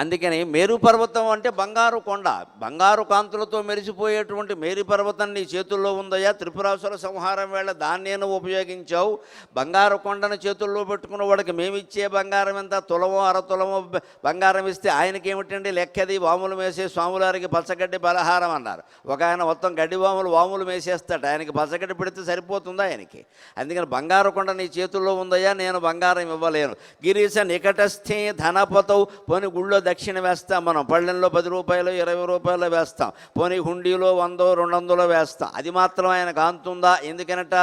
అందుకని మేరు పర్వతం అంటే బంగారు కొండ, బంగారు కాంతులతో మెరిసిపోయేటువంటి మేరు పర్వతం నీ చేతుల్లో ఉందయ్యా. త్రిపురాసుర సంహారం వేళ దాన్నేను ఉపయోగించావు. బంగారు కొండను చేతుల్లో పెట్టుకున్న వాడికి మేమిచ్చే బంగారం ఎంత, తులమో అరతులమో బంగారం ఇస్తే ఆయనకేమిటండి లెక్కది. వాములు వేసే స్వాములారికి పచ్చగడ్డి బలహారం అన్నారు. ఒక ఆయన మొత్తం గడ్డి వాములు వేసేస్తాడు, ఆయనకి పచ్చగడ్డి పెడితే సరిపోతుందా ఆయనకి? అందుకని బంగారు కొండ నీ చేతుల్లో ఉందయ్యా, నేను బంగారం ఇవ్వలేను. గిరీశ నికటస్థే ధనపతవు, పోని గుళ్ళో దక్షిణ వేస్తాం, మనం పళ్ళెంలో 10 రూపాయలు 20 రూపాయలు వేస్తాం, పోనీ హుండీలో 100 200 వేస్తాం. అది మాత్రం ఆయన కాంతుందా? ఎందుకనట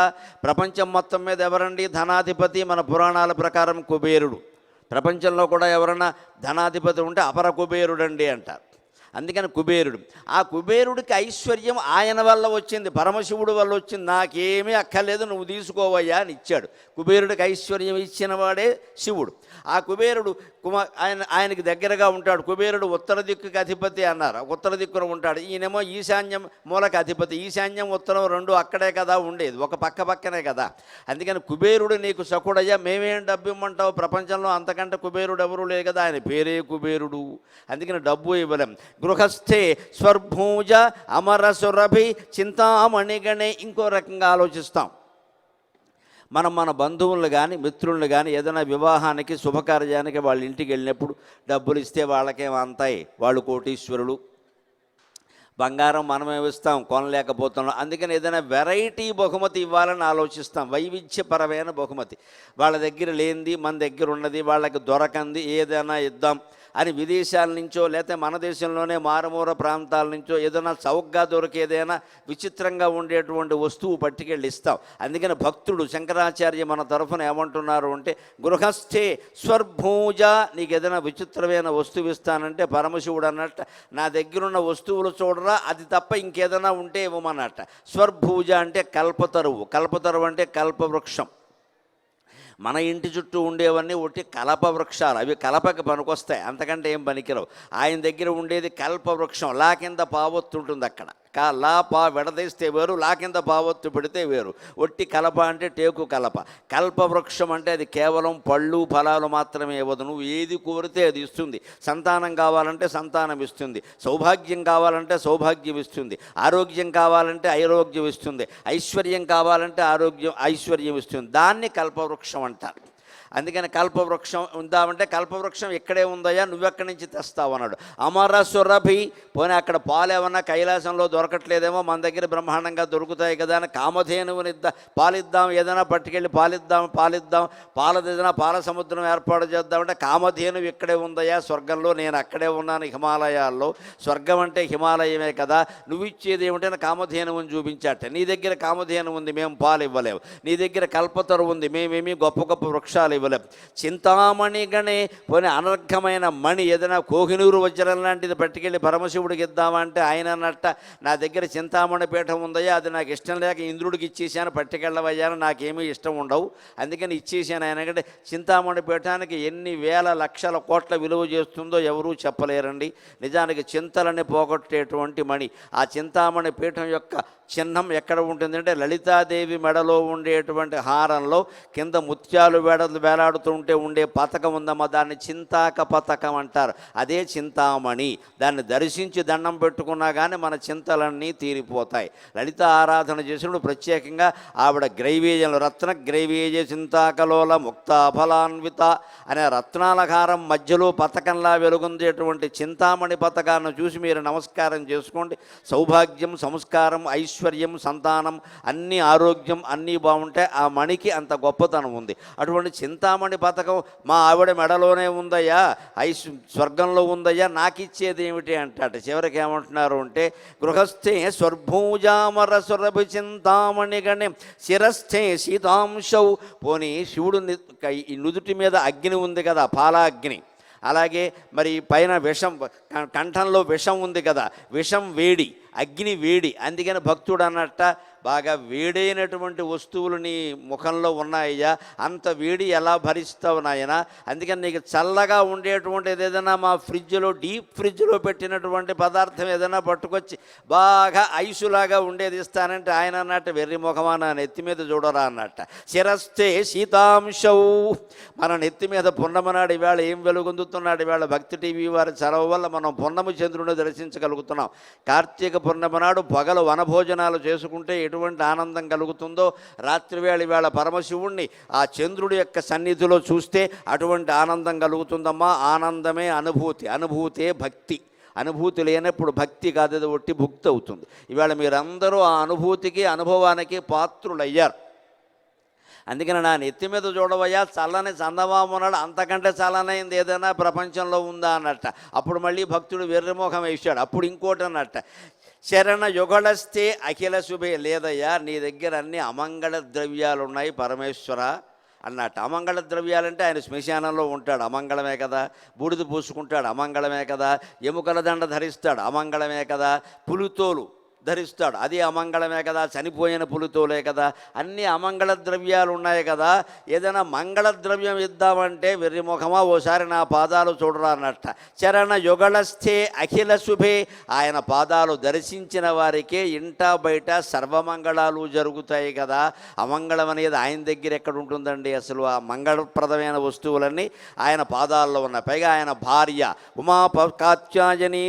ప్రపంచం మొత్తం మీద ఎవరండి ధనాధిపతి? మన పురాణాల ప్రకారం కుబేరుడు. ప్రపంచంలో కూడా ఎవరన్నా ధనాధిపతి ఉంటే అపర కుబేరుడండి అంటారు. అందుకని కుబేరుడు. ఆ కుబేరుడికి ఐశ్వర్యం ఆయన వల్ల వచ్చింది, పరమశివుడు వల్ల వచ్చింది. నాకేమీ అక్కర్లేదు, నువ్వు తీసుకోవయ్యా అని ఇచ్చాడు. కుబేరుడికి ఐశ్వర్యం ఇచ్చిన వాడే శివుడు. ఆ కుబేరుడు ఆయనకి దగ్గరగా ఉంటాడు. కుబేరుడు ఉత్తర దిక్కుకి అధిపతి అన్నారు, ఉత్తర దిక్కున ఉంటాడు. ఈయనేమో ఈశాన్యం మూలకి అధిపతి. ఈశాన్యం ఉత్తరం రెండు అక్కడే కదా ఉండేది, ఒక పక్కనే కదా. అందుకని కుబేరుడు నీకు సకుడయ్యా, మేమేం డబ్బు ఇమ్మంటావు, ప్రపంచంలో అంతకంటే కుబేరుడు ఎవరు లేదు కదా, ఆయన పేరే కుబేరుడు. అందుకని డబ్బు ఇవ్వలేం. గృహస్థే స్వర్భూజ అమరసురభి చింతామణిగణే. ఇంకో రకంగా ఆలోచిస్తాం. మన బంధువులను కానీ మిత్రులను కానీ ఏదైనా వివాహానికి శుభకార్యానికి వాళ్ళ ఇంటికి వెళ్ళినప్పుడు డబ్బులు ఇస్తే వాళ్ళకేమంతాయి, వాళ్ళు కోటీశ్వరులు. బంగారం మనమే ఇస్తాం, కొనలేకపోతున్నాం. అందుకని ఏదైనా వెరైటీ బహుమతి ఇవ్వాలని ఆలోచిస్తాం, వైవిధ్యపరమైన బహుమతి. వాళ్ళ దగ్గర లేనిది మన దగ్గర ఉన్నది, వాళ్ళకి దొరకంది ఏదైనా ఇద్దాం అని విదేశాల నుంచో లేకపోతే మన దేశంలోనే మారుమూల ప్రాంతాల నుంచో ఏదైనా చౌకగా దొరికేదైనా విచిత్రంగా ఉండేటువంటి వస్తువు పట్టుకెళ్ళి ఇస్తాం. అందుకని భక్తుడు శంకరాచార్య మన తరఫున ఏమంటున్నారు అంటే, గృహస్థే స్వర్భూజ, నీకు ఏదైనా విచిత్రమైన వస్తువు ఇస్తానంటే పరమశివుడు అన్నట్ట, నా దగ్గరున్న వస్తువులు చూడరా, అది తప్ప ఇంకేదైనా ఉంటే ఇవ్వమన్నట్ట. స్వర్భూజ అంటే కల్పతరువు. కల్పతరువు అంటే కల్పవృక్షం. మన ఇంటి చుట్టూ ఉండేవన్నీ ఒకటి కలప వృక్షాలు, అవి కలపకి పనికొస్తాయి, అంతకంటే ఏం పనికిరావు. ఆయన దగ్గర ఉండేది కల్పవృక్షం. లా కింద పావొత్తు ఉంటుంది అక్కడ. లా పా విడదీస్తే వేరు, లా కింద పావొత్తు పెడితే వేరు. ఒట్టి కలప అంటే టేకు కలప. కల్పవృక్షం అంటే అది కేవలం పళ్ళు ఫలాలు మాత్రమే ఇవ్వదు, నువ్వు ఏది కోరితే అది ఇస్తుంది. సంతానం కావాలంటే సంతానం ఇస్తుంది, సౌభాగ్యం కావాలంటే సౌభాగ్యం ఇస్తుంది, ఆరోగ్యం కావాలంటే ఆరోగ్యం ఇస్తుంది, ఐశ్వర్యం కావాలంటే ఐశ్వర్యం ఇస్తుంది. దాన్ని కల్పవృక్షం అంటారు. అందుకని కల్పవృక్షం ఉందామంటే, కల్పవృక్షం ఇక్కడే ఉందయ్యా, నువ్వెక్కడి నుంచి తెస్తావు అన్నాడు. అమరసురభి, పోనీ అక్కడ పాలు ఏమన్నా కైలాసంలో దొరకట్లేదేమో, మన దగ్గర బ్రహ్మాండంగా దొరుకుతాయి కదా అని కామధేనువుని పాలిద్దాం, ఏదైనా పట్టుకెళ్ళి పాలిద్దాం, ఏదైనా పాల సముద్రం ఏర్పాటు చేద్దామంటే, కామధేనువు ఇక్కడే ఉందయ్యా స్వర్గంలో, నేను అక్కడే ఉన్నాను హిమాలయాల్లో. స్వర్గం అంటే హిమాలయమే కదా, నువ్వు ఇచ్చేది ఏమిటైనా కామధేనువుని చూపించాట. నీ దగ్గర కామధేను ఉంది, మేము పాలు ఇవ్వలేము. నీ దగ్గర కల్పతరు ఉంది, మేమేమి గొప్ప గొప్ప వృక్షాలు ఇవ్వలేం. చింతామణి గణే, పోనీ అనర్ఘమైన మణి ఏదైనా కోహినూరు వజ్రం లాంటిది పట్టుకెళ్ళి పరమశివుడికి ఇద్దామంటే ఆయన అన్నట్ట, నా దగ్గర చింతామణి పీఠం ఉందయ్యా, అది నాకు ఇష్టం లేక ఇంద్రుడికి ఇచ్చేసాను, పట్టుకెళ్ళవయ్యాను, నాకేమీ ఇష్టం ఉండవు, అందుకని ఇచ్చేసాను ఆయన. ఎందుకంటే చింతామణి పీఠానికి ఎన్ని వేల లక్షల కోట్ల విలువ చేస్తుందో ఎవరూ చెప్పలేరండి. నిజానికి చింతలని పోగొట్టేటువంటి మణి. ఆ చింతామణి పీఠం యొక్క చిహ్నం ఎక్కడ ఉంటుందంటే, లలితాదేవి మెడలో ఉండేటువంటి హారంలో కింద ముత్యాలు వేలాడుతూ ఉండే పథకం ఉందమ్మా, దాన్ని చింతాక పథకం అంటారు. అదే చింతామణి. దాన్ని దర్శించి దండం పెట్టుకున్నా కానీ మన చింతలన్నీ తీరిపోతాయి. లలిత ఆరాధన చేసినప్పుడు ప్రత్యేకంగా ఆవిడ గ్రైవేజం, రత్న గ్రైవేజ చింతాకలోల ముక్తాఫలాన్విత అనే రత్నాలహారం మధ్యలో పథకంలా వెలుగొందేటువంటి చింతామణి పథకాన్ని చూసి మీరు నమస్కారం చేసుకోండి. సౌభాగ్యం, సంస్కారం, ఐశ్వర్యం, సంతానం, అన్నీ ఆరోగ్యం అన్నీ బాగుంటాయి. ఆ మణికి అంత గొప్పతనం ఉంది. అటువంటి చింతామణి పథకం మా ఆవిడ మెడలోనే ఉందయ్యా, స్వర్గంలో ఉందయ్యా, నాకు ఇచ్చేది ఏమిటి అంటాట. చివరికి ఏమంటున్నారు అంటే, గృహస్థే స్వర్భూజామర సురభి చింతామణి గణి శిరస్థే శీతాంశౌ, పోనీ శివుడు నుదుటి మీద అగ్ని ఉంది కదా, పాలాగ్ని. అలాగే మరి పైన విషం, కంఠంలో విషం ఉంది కదా, విషం వేడి, అగ్ని వేడి. అందుకని భక్తుడు అన్నట్ట బాగా వేడైనటువంటి వస్తువులు నీ ముఖంలో ఉన్నాయ్యా, అంత వేడి ఎలా భరిస్తావు నాయన, అందుకని నీకు చల్లగా ఉండేటువంటిది ఏదైనా మా ఫ్రిడ్జ్లో డీప్ ఫ్రిడ్జ్లో పెట్టినటువంటి పదార్థం ఏదైనా పట్టుకొచ్చి బాగా ఐసులాగా ఉండేది ఇస్తానంటే ఆయన అన్నట్టు వెర్రి ముఖమా నా నెత్తి మీద చూడరా అన్నట్ట. శిరస్తే శీతాంశవు, మన నెత్తి మీద పున్నమనాడు ఇవాళ ఏం వెలుగొందుతున్నాడు. ఇవాళ భక్తి టీవీ వారి చలవ వల్ల మనం పున్నమ చంద్రుని దర్శించగలుగుతున్నాం. కార్తీక పూర్ణిమ నాడు పగలు వనభోజనాలు చేసుకుంటే ఎటువంటి ఆనందం కలుగుతుందో, రాత్రివేళ ఇవాళ పరమశివుణ్ణి ఆ చంద్రుడి యొక్క సన్నిధిలో చూస్తే అటువంటి ఆనందం కలుగుతుందమ్మా. ఆనందమే అనుభూతి, అనుభూతే భక్తి. అనుభూతి లేనప్పుడు భక్తి కాదు, అది ఒట్టి భుక్తి అవుతుంది. ఇవాళ మీరందరూ ఆ అనుభూతికి అనుభవానికి పాత్రులయ్యారు. అందుకని నా నెత్తి మీద చూడవయ్యా చల్లని చందమామ ఉన్నాడు, అంతకంటే చల్లనైంది ఏదైనా ప్రపంచంలో ఉందా అన్నట్ట. అప్పుడు మళ్ళీ భక్తుడు వెర్రిమోహం వేసాడు. అప్పుడు ఇంకోటి అన్నట్ట, శరణ యుగళస్తే అఖిల శుభే, లేదయ్యా నీ దగ్గర అన్ని అమంగళ ద్రవ్యాలు ఉన్నాయి పరమేశ్వర అన్నట్టు. అమంగళ ద్రవ్యాలంటే ఆయన శ్మశానంలో ఉంటాడు, అమంగళమే కదా. బూడిద పూసుకుంటాడు, అమంగళమే కదా. ఎముకల దండ ధరిస్తాడు, అమంగళమే కదా. పులితోలు ధరిస్తాడు, అది అమంగళమే కదా. చనిపోయిన పులితోలే కదా. అన్ని అమంగళ ద్రవ్యాలు ఉన్నాయి కదా. ఏదైనా మంగళ ద్రవ్యం ఇద్దామంటే వెర్రిముఖమా ఓసారి నా పాదాలు చూడరా అన్నట్ట. చరణ యుగళస్థే అఖిల శుభే, ఆయన పాదాలు దర్శించిన వారికే ఇంట బయట సర్వమంగళాలు జరుగుతాయి కదా. అమంగళం అనేది ఆయన దగ్గర ఎక్కడ ఉంటుందండి? అసలు ఆ మంగళప్రదమైన వస్తువులన్నీ ఆయన పాదాల్లో ఉన్నాయి. పైగా ఆయన భార్య ఉమా కాత్యాయని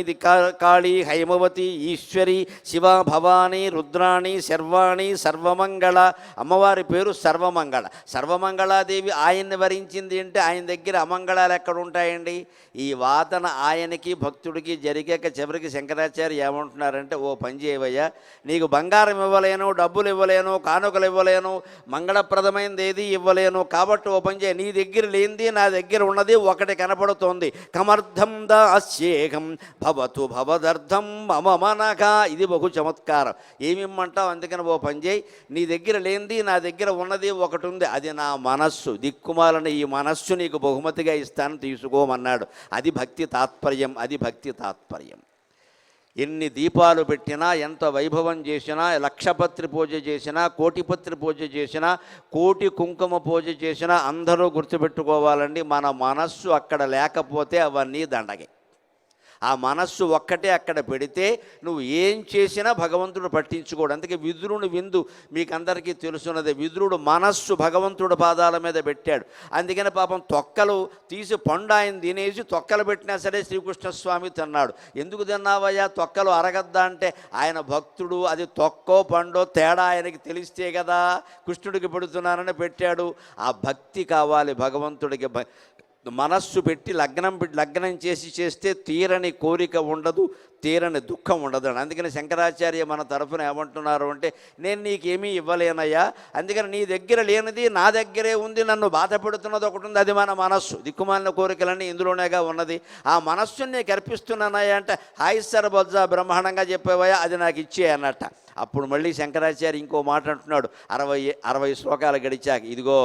కాళీ హైమవతి ఈశ్వరి శివ భవాని రుద్రాణి శర్వాణి సర్వమంగళ. అమ్మవారి పేరు సర్వమంగళ. సర్వమంగళాదేవి ఆయన్ని వరించింది అంటే ఆయన దగ్గర అమంగళాలు ఎక్కడ ఉంటాయండి? ఈ వాదన ఆయనకి భక్తుడికి జరిగాక చివరికి శంకరాచార్య ఏమంటున్నారంటే, ఓ పని చేయవయ్యా, నీకు బంగారం ఇవ్వలేను, డబ్బులు ఇవ్వలేను, కానుకలు ఇవ్వలేను, మంగళప్రదమైనది ఏది ఇవ్వలేను, కాబట్టి ఓ పని చేయ, నీ దగ్గర లేనిది నా దగ్గర ఉన్నది ఒకటి కనపడుతోంది. కమర్థం దాస్యేహం భవతు భవదర్థం మమ మనగా. ఇది బహు చమత్కారం. ఏమిమ్మంటావు? అందుకని ఓ పని చేయి, నీ దగ్గర లేనిది నా దగ్గర ఉన్నది ఒకటి ఉంది, అది నా మనస్సు. దిక్కుమాలని ఈ మనస్సు నీకు బహుమతిగా ఇస్తాను, తీసుకోమన్నాడు. అది భక్తి తాత్పర్యం, అది భక్తి తాత్పర్యం. ఎన్ని దీపాలు పెట్టినా, ఎంత వైభవం చేసినా, లక్షపత్రి పూజ చేసినా, కోటిపత్రి పూజ చేసినా, కోటి కుంకుమ పూజ చేసినా అందరూ గుర్తుపెట్టుకోవాలండి, మన మనస్సు అక్కడ లేకపోతే అవన్నీ దండగే. ఆ మనస్సు ఒక్కటే అక్కడ పెడితే నువ్వు ఏం చేసినా భగవంతుడు పట్టించుకోడు. అందుకే విదురుని విందు మీకు అందరికీ తెలుసున్నదే. విదురుడు మనస్సు భగవంతుడు పాదాల మీద పెట్టాడు. అందుకని పాపం తొక్కలు తీసి పండు ఆయన తినేసి తొక్కలు పెట్టినా సరే శ్రీకృష్ణస్వామి తిన్నాడు. ఎందుకు తిన్నావయ్యా తొక్కలు అరగద్దా అంటే, ఆయన భక్తుడు, అది తొక్కో పండో తేడా ఆయనకి తెలిస్తే కదా కృష్ణుడికి పెడుతున్నానని పెట్టాడు. ఆ భక్తి కావాలి భగవంతుడికి. మనస్సు పెట్టి లగ్నం చేస్తే తీరని కోరిక ఉండదు, తీరని దుఃఖం ఉండదు. అందుకని శంకరాచార్య మన తరఫున ఏమంటున్నారు అంటే, నేను నీకేమీ ఇవ్వలేనయ్యా, అందుకని నీ దగ్గర లేనిది నా దగ్గరే ఉంది, నన్ను బాధ పెడుతున్నది ఒకటి ఉంది, అది మన మనస్సు. దిక్కుమాలిన కోరికలన్నీ ఇందులోనేగా ఉన్నది. ఆ మనస్సుని నీకు అర్పిస్తున్నానయ్యా అంటే, హాయ్ సర్ బొజ్జా బ్రహ్మాండంగా చెప్పేవయ్యా, అది నాకు ఇచ్చే అన్నట్ట. అప్పుడు మళ్ళీ శంకరాచార్య ఇంకో మాట అంటున్నాడు. 60 శ్లోకాలు గడిచాక, ఇదిగో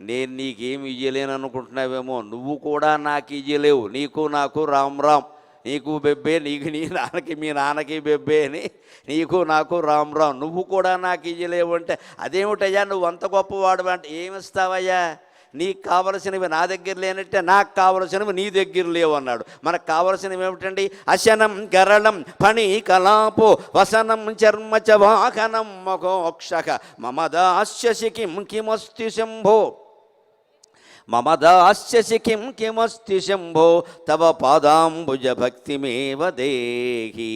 నేను నీకేమి ఇయ్యలేను అనుకుంటున్నావేమో, నువ్వు కూడా నాకు ఇయ్యలేవు. నీకు నాకు రామ్ రామ్, నీకు బెబ్బే, నీకు నీ నాన్నకి మీ నాన్నకి బెబ్బే అని, నీకు నాకు రామ్ రామ్, నువ్వు కూడా నాకు ఇయ్యలేవు అంటే, అదేమిటయ్యా నువ్వు అంత గొప్పవాడు అంటే, ఏమిస్తావయ్యా? నీకు కావలసినవి నా దగ్గర లేనట్టే నాకు కావలసినవి నీ దగ్గర లేవు అన్నాడు. మనకు కావలసినవి ఏమిటండి? అశనం గరళం ఫణి కలాపో వసనం చర్మ చ వాహనం మగోక్షక మమదాస్యసి కిం కిమస్తి శంభో, మమదాస్యసి కిం కిమస్తి శంభో, తవ పాదాంబుజ భక్తిమేవ దేహి.